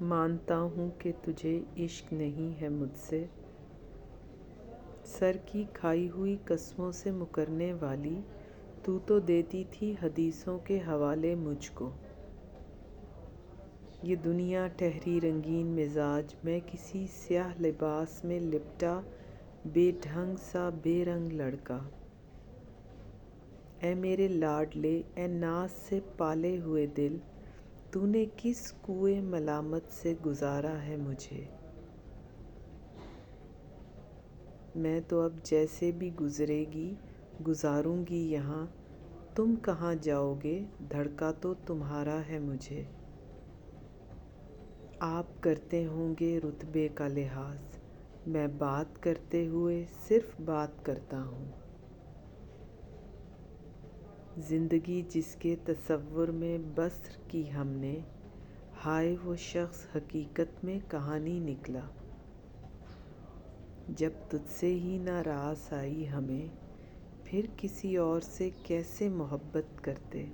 مانتا ہوں کہ تجھے عشق نہیں ہے مجھ سے، سر کی کھائی ہوئی قسموں سے مکرنے والی تو دیتی تھی حدیثوں کے حوالے مجھ کو۔ یہ دنیا ٹھہری رنگین مزاج، میں کسی سیاہ لباس میں لپٹا بے ڈھنگ سا بے رنگ لڑکا۔ اے میرے لاڈلے، اے ناز سے پالے ہوئے دل، تو نے کس کوئے ملامت سے گزارا ہے مجھے۔ میں تو اب جیسے بھی گزرے گی گزاروں گی یہاں، تم کہاں جاؤ گے، دھڑکا تو تمہارا ہے مجھے۔ آپ کرتے ہوں گے رتبے کا لحاظ، میں بات کرتے ہوئے صرف بات کرتا ہوں۔ زندگی جس کے تصور میں بسر کی ہم نے، ہائے وہ شخص حقیقت میں کہاں نکلا۔ جب تجھ سے ہی نہ راس آئی ہمیں، پھر کسی اور سے کیسے محبت کرتے۔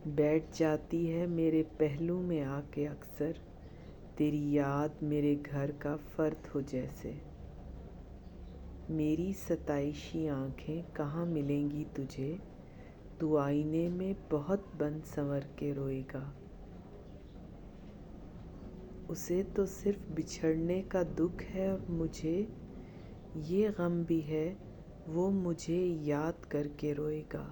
بیٹھ جاتی ہے میرے پہلو میں آ کے اکثر، تیری یاد میرے گھر کا فرد ہو جیسے۔ میری ستائشی آنکھیں کہاں ملیں گی تجھے، تو آئینے میں بہت بن سنور کے روئے گا۔ اسے تو صرف بچھڑنے کا دکھ ہے اور مجھے یہ غم بھی ہے، وہ مجھے یاد کر کے روئے گا۔